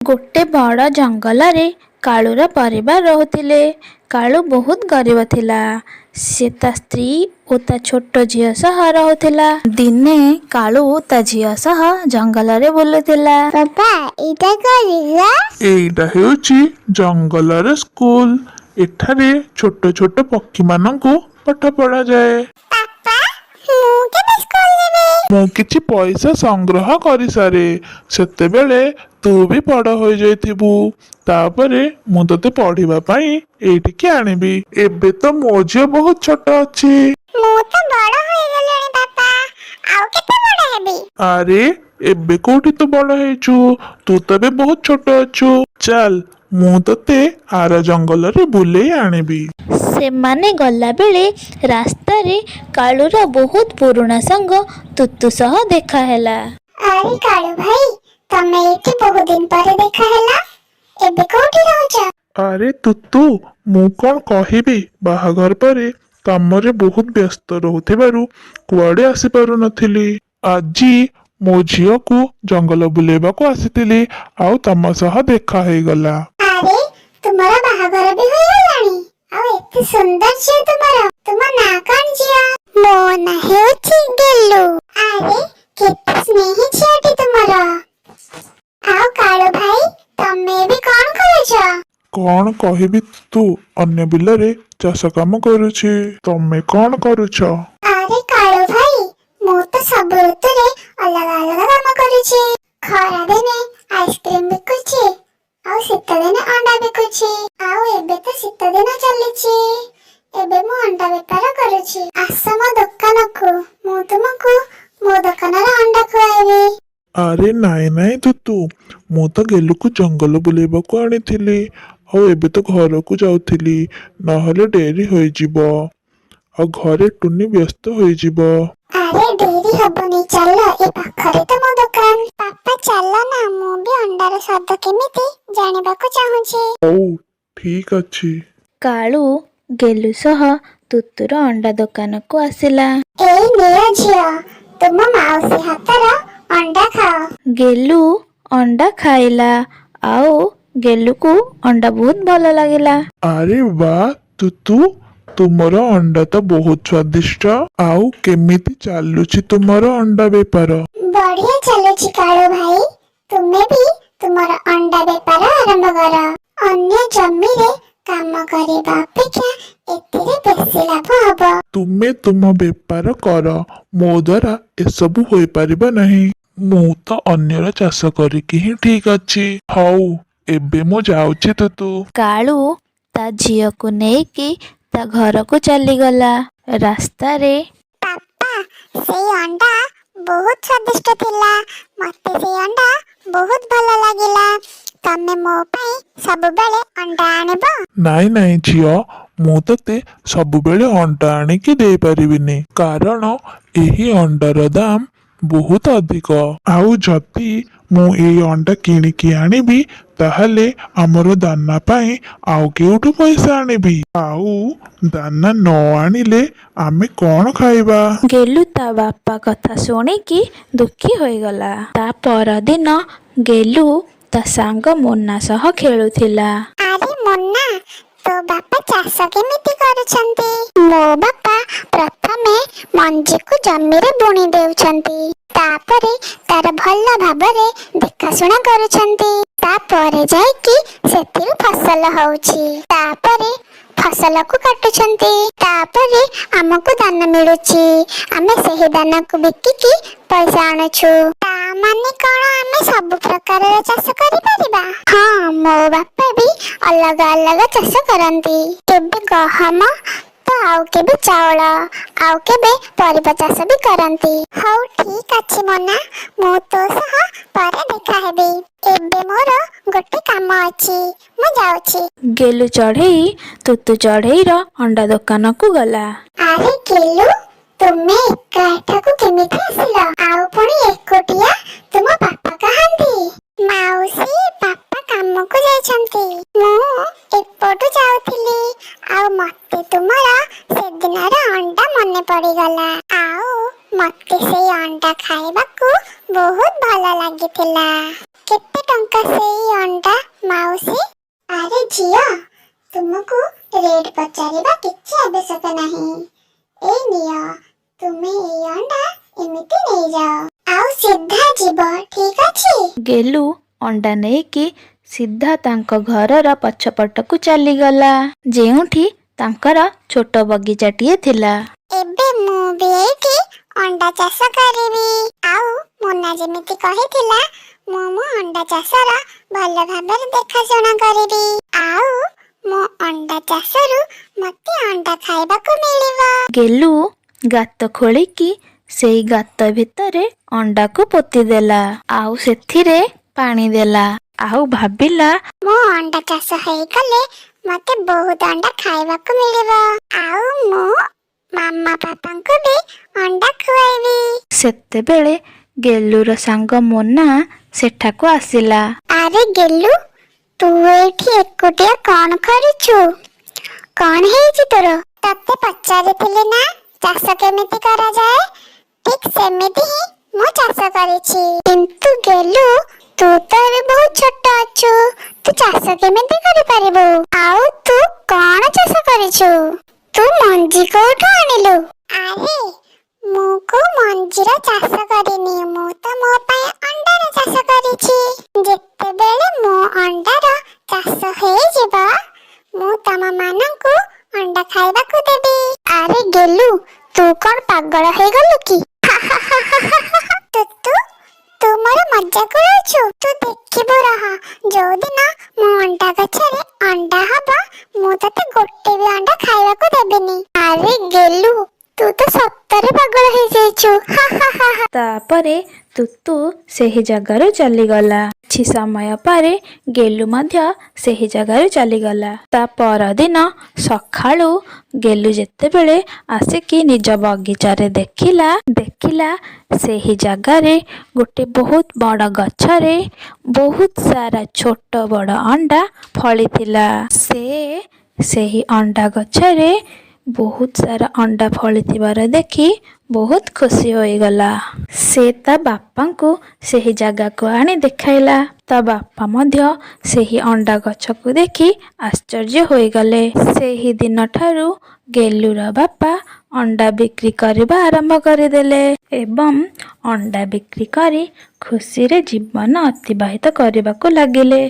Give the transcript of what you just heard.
गोटे बड़ जंगल कालूर परिवार रोते। कालू बहुत गरीब थिला। से ता स्त्री और ता छोट झील सह रोला। दिने कालू ता झील सह जंगल रे बुलुथिला। बाबा इटा करिला एइटा हेउची जंगलर स्कूल। एठारे छोट छोट पक्षी मानंकु पाठ पढ़ा जाए। पापा मु केबे स्कूल जेबे मु किछि पैसा संग्रह करि सारे सेतेबेले तू भी बड़ हो जाइथिबु। तापरे मु तते पढ़िबा पई एइटिके आनिबी। एबे तो मो झियो बहुत छोट अछि। मु तो बड़ होई गेलेनी पापा आउ केते बड़ हेबी अरे एबे कोठी तू बड़ हेचु। तू तबे बहुत छोट अछु। चल मु तते आर जंगल रे बुलेई आनिबी। से माने गला बेले रास्ता रे कालूर बहुत पुराना संग तुतु सह देखा हैला। अरे कालू भाई तमे एठी बहुत दिन पर देखा हैला एबे कोठी रहउछ अरे तुतु मु कौन कहिबी बाहाघर परे कामरे बहुत व्यस्त रहुथिबारु कुआडे आसी पारु नथिली। आजी मो झियो को जंगल बुलेबाको आसीथिली आउ तम सह देखा हे गला। अरे तुम्हारा बाहाघर भी होई गलानी आ एते सुंदर छे तुम्हारा तुम ना कौन जिया मो ना हेउची गेलु। अरे केते स्नेही छियाटी तुम्हारा आउ कालू भाई तमे भी कौन करूछ कौन कहिबी तू अन्य बिलरे चाष काम करुछि। तमे कौन करुछ? अरे कालू भाई मु तो सब ऋतु रे अलग अलग काम करूछि। खरा दिने आइसक्रीम बिकुछि आउ शीत दिने अंडा बिकुछि आउ एबे तो शीत दिन चलिछि एबे मु अंडा बेपार करूछि। आस मो दुकान को मु तुमको मो दुकान रे अंडा खुआइबी। अरे नाई नाई तुतु मु तो गेलु को जंगल बुलेबाको आनिथिली और एबे तो घर को जाउथिली नहले डेरी होई जिवो और घरे टुनी व्यस्त होई जिवो। अरे देरी हबनी चलो ए पाखरे तो मो दुकान पापा चलो ना मु भी अंडार स्वाद केमिति जानिबा को चाहूछि। ओ ठीक अछि। कालू गेलु सह तुतुर अंडा दुकान को आसिला। ए निया झियो तुम माउसी हातर अंडा खाओ। गेलु अंडा खाइला आउ गेलु को अंडा बहुत भल लागिला। अरे वाह तुतु तुमर अंडा तो बहुत स्वादिष्ट। आउ केमिति चालुछि तुमर अंडा बेपार? बढ़िया चलुछि कालू भाई तुमे भी तुमर अंडा बेपार आरंभ कर। अन्य जमी रे काम करिबा अपेक्षा एतिरे बेसी लाभ हबो। तुमे तुम बेपार कर मो द्वारा एसबु होई परिबा नहीं। मु तो अन्यर चाष करिकी ही ठीक अछि। हौ एबे मो जाउछि तुतु। कालू ता झियो को नेकी ता घर को चली गला। रास्ता रे पापा सेई अंडा बहुत स्वादिष्ट थिला मते सेई अंडा बहुत भल लागिला तमे मो पई सब बेले अंडा आनिबो। नाई नाई झियो मु तते सब बेले अंडा आनिकी दे परिबिनी कारण एही अंडार दाम बहुत अधिक। आउ जति मु एई अंडा किनिकी आनिबी ताहले हमर दाना पाई आउ केउठु पैसा आनिबी। आउ दाना न आनिले आमे कौन खाइबा? गेलु ता बापा कथा शुणिकी दुखी होई गला। ता पर दिन गेलु ता सांग मुन्ना सह खेलुथिला। अरे मुन्ना तो बापा चाष केमिति करूछंती? मो बापा प्रथमे मंजी को जमी रे बुणी देउछंती तापरे तार भल भाबरे देखाशुଣା करूछंती तापरे जाईकी सेतिरु फसल होउछि तापरे फसल को काटुछंती तापरे हमको दाना मिलुछि आमे सेही दाना को बिकिकी पैसा आनुछु। ता माने कोन आमे सब प्रकार रे चाष करि परिबा? हां मो बापा भी अलग अलग चाष करंती केबे गहम तो आउ केबे चावल आउ केबे परिबा चाष भी करंती। हौ ठीक अछि मोना मो तो सह पारे देखा हेबी एबे मोर गोटे काम अछि मु जाउछि। गेलु चढ़ेई तुतु चढ़ेई रो अंडा दुकान को गला। अरे केलु तुमे एका एठाकु केमिति आसिलो आउ पुणी एकोटिया तुम पापा कहांती? माउसी पापा काम को जाइछंती मु एपटु जाउथिली आउ मते तुमरा से दिनर अंडा मने पड़ी गला आउ मते से अंडा खाइबाकू बहुत भल लागिथिला। केते टंका सेई ଅଣ୍ଡା ମାଉସୀ। ଆରେ ଝିଅ, ତୁମକୁ ରେଟ୍ ପଚାରିବା କିଛି ଆବଶ୍ୟକ ନାହିଁ। ଏ ନିଅ, ତୁମେ ଏଇ ଅଣ୍ଡା ଏମିତି ନେଇଯାଅ, ଆଉ ସିଧା ଯିବ, ଠିକ ଅଛି? ଗେଲୁ ଅଣ୍ଡା ନେଇକି ସିଧା ତାଙ୍କ ଘରର ପଛପଟକୁ ଚାଲିଗଲା, ଯେଉଁଠି ତାଙ୍କର ଛୋଟ ବଗିଚାଟିଏ ଥିଲା। ଏବେ ମୁଁ ବି ଏଇଠି ଅଣ୍ଡା ଚାଷ କରିବି। ଆଉ ମୁନା ଯେମିତି କହିଥିଲା, ମୁଁ ମୋ ଅଣ୍ଡା ଚାଷର ଭଲ ଭାବରେ ଦେଖାଶୁଣା କରିବି। ଆଉ ମୋ ଅଣ୍ଡା ଚାଷରୁ ମତେ ଅଣ୍ଡା ଖାଇବାକୁ ମିଳିବ। ଗେଲୁ ଗାତ ଖୋଳିକି ସେଇ ଗାତ ଭିତରେ ଅଣ୍ଡାକୁ ପୋତିଦେଲା, ଆଉ ସେଥିରେ ପାଣି ଦେଲା, ଆଉ ଭାବିଲା ମୋ ଅଣ୍ଡା ଚାଷ ହେଇଗଲେ ମତେ ବହୁତ ଅଣ୍ଡା ଖାଇବାକୁ ମିଳିବ, ଆଉ ମୁଁ ମାମା ପାପାଙ୍କୁ ବି ଅଣ୍ଡା ଖୁଆଇବି। ସେତେବେଳେ ଗେଲୁର ସାଙ୍ଗ ମୋନା ସେଠାକୁ ଆସିଲା। ଆରେ ଗେଲୁ, ତୁ ଏଇଠି ଏକୁଟିଆ କଣ କରୁଛୁ? କଣ ହେଇଛି ତୋର? ତତେ ପଚାରିଥିଲି ନା ଚାଷ କେମିତି କରାଯାଏ? ଠିକ ସେମିତି ହିଁ ମୁଁ ଚାଷ କରିଛି। କିନ୍ତୁ ଗେଲୁ, ତୁ ତ ଏବେ ବହୁତ ଛୋଟ ଅଛୁ, ତୁ ଚାଷ କେମିତି କରିପାରିବୁ? ଆଉ ତୁ କଣ ଚାଷ କରିଛୁ? ତୁ ମଞ୍ଜି କୋଉଠୁ ଆଣିଲୁ? ଆରେ ମୁଁ କୋଉ ମଞ୍ଜିର ଚାଷ କରିନି, ମୁଁ ତ ମୋ ପାଇଁ ଅଣ୍ଡାର ଚାଷ କରିଛି। ଯେତେବେଳେ ମୋ ଅଣ୍ଡାର ଚାଷ ହେଇଯିବ, ମୁଁ ତମ ମାନଙ୍କୁ ଅଣ୍ଡା ଖାଇବାକୁ ଦେବି। ଆରେ ଗେଲୁ, ତୁ କଣ ପାଗଳ ହେଇଗଲୁ କି? ତୁତୁ, ତୁ ମୋର ମଜାକ ଉଡାଉଛୁ? ତୁ ଦେଖିବୁ ରହ, ଯୋଉଦିନ ମୋ ଅଣ୍ଡା ଗଛରେ ଅଣ୍ଡା ହବ, ମୁଁ ତତେ ଗୋଟେ ବି ଅଣ୍ଡା ଖାଇବାକୁ ଦେବିନି। ଆରେ ଗେଲୁ, ତୁ ତ ସତରେ ପାଗଳ ହେଇଯାଇଛୁ। ତାପରେ ତୁତୁ ସେହି ଜାଗାରୁ ଚାଲିଗଲା। କିଛି ସମୟ ପରେ ଗେଲୁ ମଧ୍ୟ ସେହି ଜାଗାରୁ ଚାଲିଗଲା। ତା ପରଦିନ ସକାଳୁ ଗେଲୁ ଯେତେବେଳେ ଆସିକି ନିଜ ବଗିଚାରେ ଦେଖିଲା ସେହି ଜାଗାରେ ଗୋଟେ ବହୁତ ବଡ଼ ଗଛରେ ବହୁତ ସାରା ଛୋଟ ବଡ଼ ଅଣ୍ଡା ଫଳିଥିଲା। ସେ ସେହି ଅଣ୍ଡା ଗଛରେ ବହୁତ ସାରା ଅଣ୍ଡା ଫଳିଥିବାର ଦେଖି ବହୁତ ଖୁସି ହୋଇଗଲା। ସେ ତା ବାପାଙ୍କୁ ସେହି ଜାଗାକୁ ଆଣି ଦେଖାଇଲା। ତା ବାପା ମଧ୍ୟ ସେହି ଅଣ୍ଡା ଗଛକୁ ଦେଖି ଆଶ୍ଚର୍ଯ୍ୟ ହୋଇଗଲେ। ସେହି ଦିନଠାରୁ ଗେଲୁର ବାପା ଅଣ୍ଡା ବିକ୍ରି କରିବା ଆରମ୍ଭ କରିଦେଲେ ଏବଂ ଅଣ୍ଡା ବିକ୍ରି କରି ଖୁସିରେ ଜୀବନ ଅତିବାହିତ କରିବାକୁ ଲାଗିଲେ।